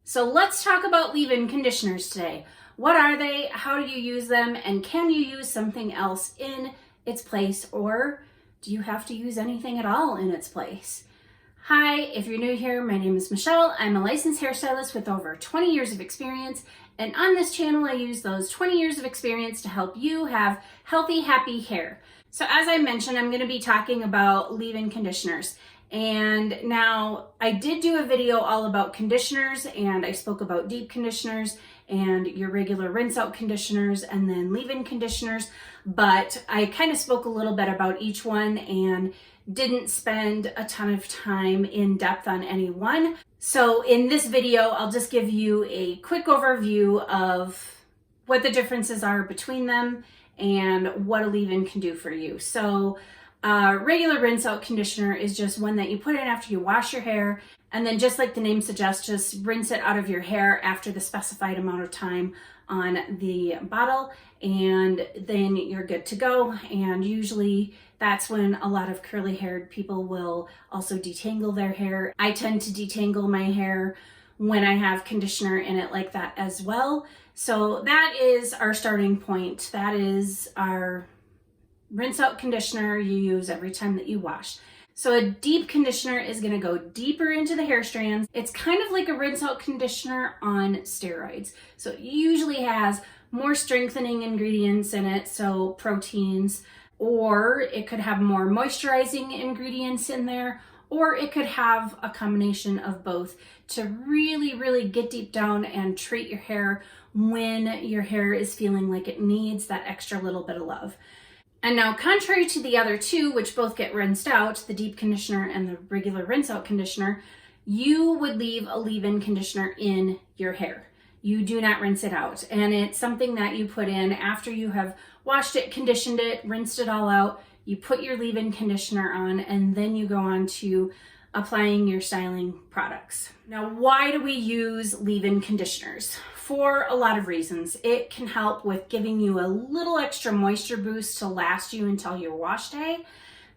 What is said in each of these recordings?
So let's talk about leave-in conditioners today. What are they? How do you use them? And can you use something else in its place, or do you have to use anything at all in its place? Hi, if you're new here, my name is Michelle. I'm a licensed hairstylist with over 20 years of experience. And on this channel, I use those 20 years of experience to help you have healthy, happy hair. So as I mentioned, I'm going to be talking about leave-in conditioners. And now I did do a video all about conditioners, and I spoke about deep conditioners and your regular rinse out conditioners and then leave-in conditioners, but I kind of spoke a little bit about each one and didn't spend a ton of time in depth on any one. So in this video, I'll just give you a quick overview of what the differences are between them and what a leave-in can do for you. So regular rinse out conditioner is just one that you put in after you wash your hair, and then just like the name suggests, just rinse it out of your hair after the specified amount of time on the bottle, and then you're good to go. And usually that's when a lot of curly haired people will also detangle their hair. I tend to detangle my hair when I have conditioner in it like that as well. So that is our starting point. That is our rinse out conditioner you use every time that you wash. So a deep conditioner is going to go deeper into the hair strands. It's kind of like a rinse out conditioner on steroids. So it usually has more strengthening ingredients in it, so proteins, or it could have more moisturizing ingredients in there, or it could have a combination of both to really, really get deep down and treat your hair when your hair is feeling like it needs that extra little bit of love. And now, contrary to the other two, which both get rinsed out, the deep conditioner and the regular rinse out conditioner, you would leave a leave-in conditioner in your hair. You do not rinse it out. And it's something that you put in after you have washed it, conditioned it, rinsed it all out. You put your leave-in conditioner on, and then you go on to applying your styling products. Now, why do we use leave-in conditioners? For a lot of reasons. It can help with giving you a little extra moisture boost to last you until your wash day,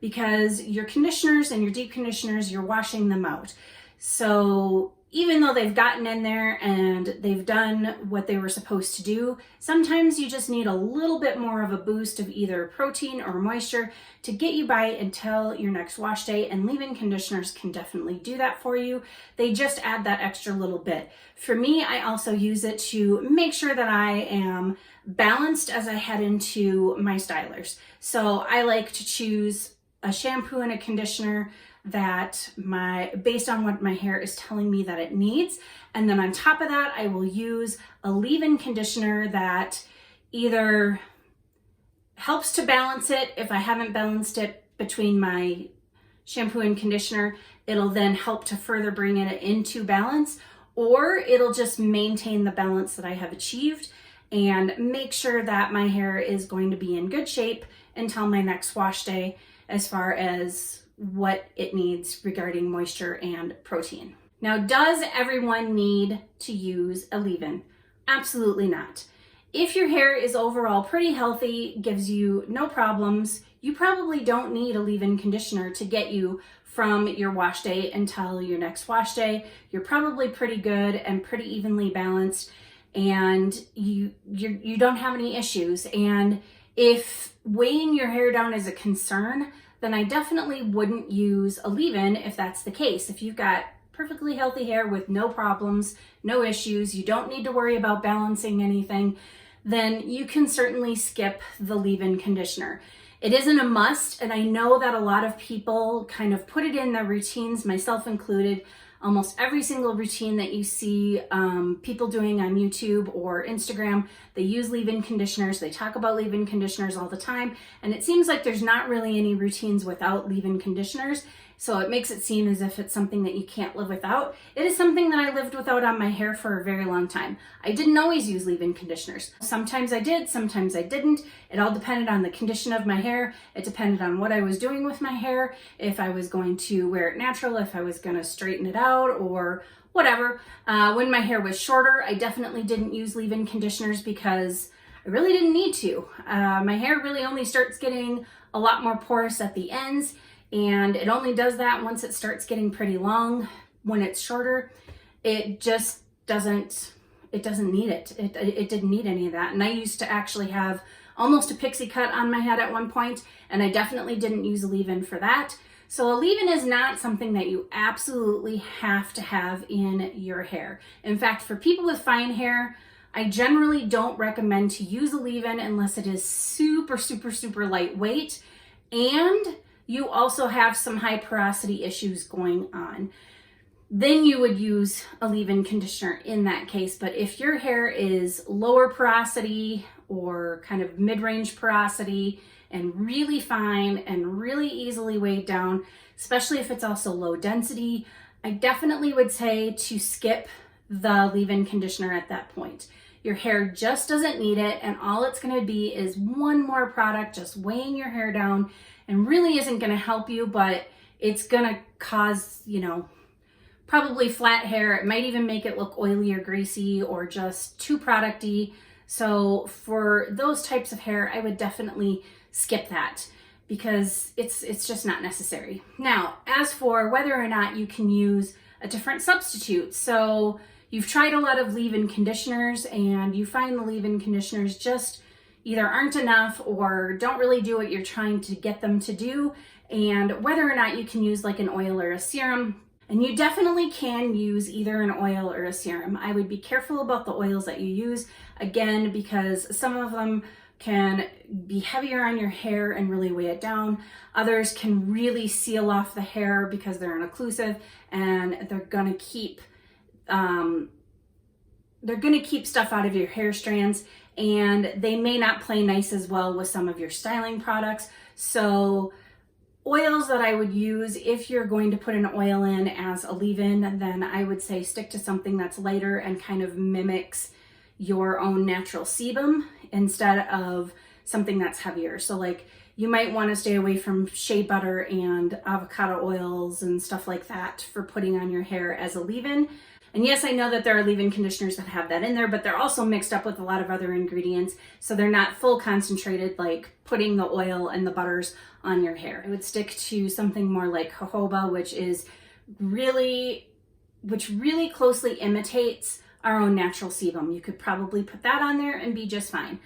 because your conditioners and your deep conditioners, you're washing them out. So even though they've gotten in there and they've done what they were supposed to do, sometimes you just need a little bit more of a boost of either protein or moisture to get you by until your next wash day, and leave-in conditioners can definitely do that for you. They just add that extra little bit. For me, I also use it to make sure that I am balanced as I head into my stylers. So I like to choose a shampoo and a conditioner that based on what my hair is telling me that it needs. And then on top of that, I will use a leave-in conditioner that either helps to balance it. If I haven't balanced it between my shampoo and conditioner, it'll then help to further bring it into balance, or it'll just maintain the balance that I have achieved and make sure that my hair is going to be in good shape until my next wash day as far as what it needs regarding moisture and protein. Now, does everyone need to use a leave-in? Absolutely not. If your hair is overall pretty healthy, gives you no problems, you probably don't need a leave-in conditioner to get you from your wash day until your next wash day. You're probably pretty good and pretty evenly balanced, and you don't have any issues. And if weighing your hair down is a concern, then I definitely wouldn't use a leave-in if that's the case. If you've got perfectly healthy hair with no problems, no issues, you don't need to worry about balancing anything, then you can certainly skip the leave-in conditioner. It isn't a must, and I know that a lot of people kind of put it in their routines, myself included. Almost every single routine that you see people doing on YouTube or Instagram, they use leave-in conditioners. They talk about leave-in conditioners all the time, and it seems like there's not really any routines without leave-in conditioners. So it makes it seem as if it's something that you can't live without. It is something that I lived without on my hair for a very long time. I didn't always use leave-in conditioners. Sometimes I did, sometimes I didn't. It all depended on the condition of my hair. It depended on what I was doing with my hair, if I was going to wear it natural, if I was going to straighten it out, or whatever. When my hair was shorter, I definitely didn't use leave-in conditioners because I really didn't need to. My hair really only starts getting a lot more porous at the ends, and it only does that once it starts getting pretty long. When it's shorter, it just doesn't need it. It didn't need any of that. And I used to actually have almost a pixie cut on my head at one point, and I definitely didn't use a leave-in for that. So a leave-in is not something that you absolutely have to have in your hair. In fact, for people with fine hair, I generally don't recommend to use a leave-in unless it is super, super, super lightweight and you also have some high porosity issues going on. Then you would use a leave-in conditioner in that case. But if your hair is lower porosity or kind of mid-range porosity and really fine and really easily weighed down, especially if it's also low density, I definitely would say to skip the leave-in conditioner at that point. Your hair just doesn't need it, and all it's going to be is one more product just weighing your hair down and really isn't going to help you, but it's going to cause, probably flat hair. It might even make it look oily or greasy or just too producty. So for those types of hair, I would definitely skip that because it's just not necessary. Now, as for whether or not you can use a different substitute, so you've tried a lot of leave-in conditioners and you find the leave-in conditioners just either aren't enough or don't really do what you're trying to get them to do, and whether or not you can use like an oil or a serum. And you definitely can use either an oil or a serum. I would be careful about the oils that you use, again, because some of them can be heavier on your hair and really weigh it down. Others can really seal off the hair because they're an occlusive and they're gonna keep stuff out of your hair strands, and they may not play nice as well with some of your styling products. So oils that I would use, if you're going to put an oil in as a leave-in, then I would say stick to something that's lighter and kind of mimics your own natural sebum instead of something that's heavier. So like you might want to stay away from shea butter and avocado oils and stuff like that for putting on your hair as a leave-in. And yes, I know that there are leave-in conditioners that have that in there, but they're also mixed up with a lot of other ingredients. So they're not full concentrated, like putting the oil and the butters on your hair. I would stick to something more like jojoba, which really closely imitates our own natural sebum. You could probably put that on there and be just fine.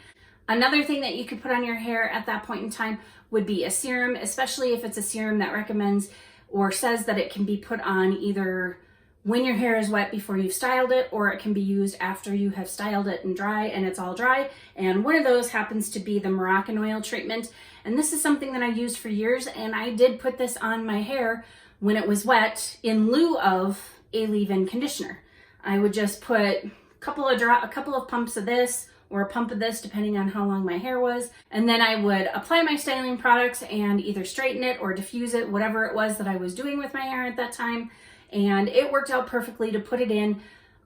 Another thing that you could put on your hair at that point in time would be a serum, especially if it's a serum that recommends or says that it can be put on either when your hair is wet before you've styled it, or it can be used after you have styled it and dry and it's all dry. And one of those happens to be the Moroccan oil treatment. And this is something that I used for years, and I did put this on my hair when it was wet in lieu of a leave-in conditioner. I would just put a couple of pumps of this or a pump of this, depending on how long my hair was. And then I would apply my styling products and either straighten it or diffuse it, whatever it was that I was doing with my hair at that time. And it worked out perfectly to put it in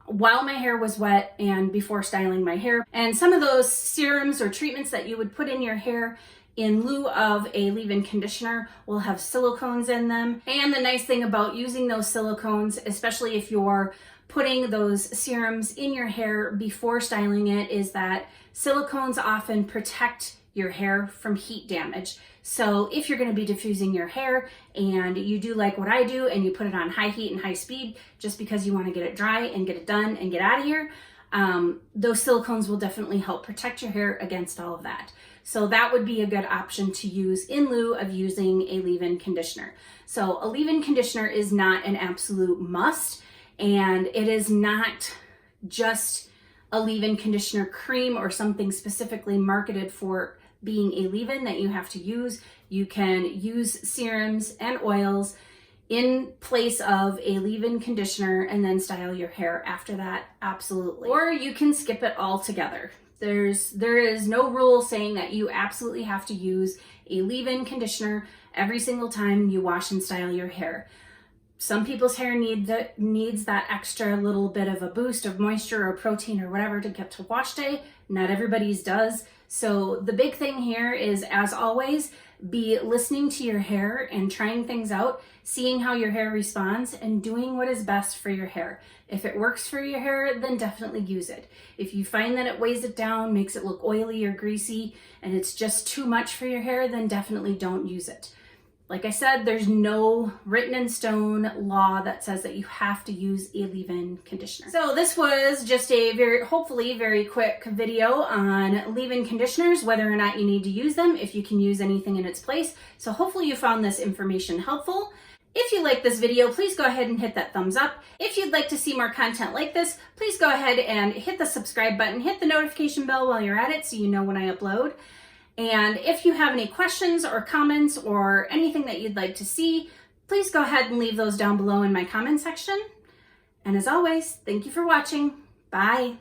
while my hair was wet and before styling my hair. And some of those serums or treatments that you would put in your hair in lieu of a leave-in conditioner will have silicones in them. And the nice thing about using those silicones, especially if you're putting those serums in your hair before styling it, is that silicones often protect your hair from heat damage. So if you're going to be diffusing your hair and you do like what I do and you put it on high heat and high speed just because you want to get it dry and get it done and get out of here, those silicones will definitely help protect your hair against all of that. So that would be a good option to use in lieu of using a leave-in conditioner. So a leave-in conditioner is not an absolute must, and it is not just a leave-in conditioner cream or something specifically marketed for being a leave-in that you have to use. You can use serums and oils in place of a leave-in conditioner and then style your hair after that, absolutely. Or you can skip it altogether. There is no rule saying that you absolutely have to use a leave-in conditioner every single time you wash and style your hair. Some people's hair needs that extra little bit of a boost of moisture or protein or whatever to get to wash day. Not everybody's does. So the big thing here is, as always, be listening to your hair and trying things out, seeing how your hair responds, and doing what is best for your hair. If it works for your hair, then definitely use it. If you find that it weighs it down, makes it look oily or greasy, and it's just too much for your hair, then definitely don't use it. Like I said, there's no written in stone law that says that you have to use a leave-in conditioner. So this was just a hopefully very quick video on leave-in conditioners, whether or not you need to use them, if you can use anything in its place. So hopefully you found this information helpful. If you like this video, please go ahead and hit that thumbs up. If you'd like to see more content like this, please go ahead and hit the subscribe button, hit the notification bell while you're at it so you know when I upload. And if you have any questions or comments or anything that you'd like to see, please go ahead and leave those down below in my comment section. And as always, thank you for watching. Bye.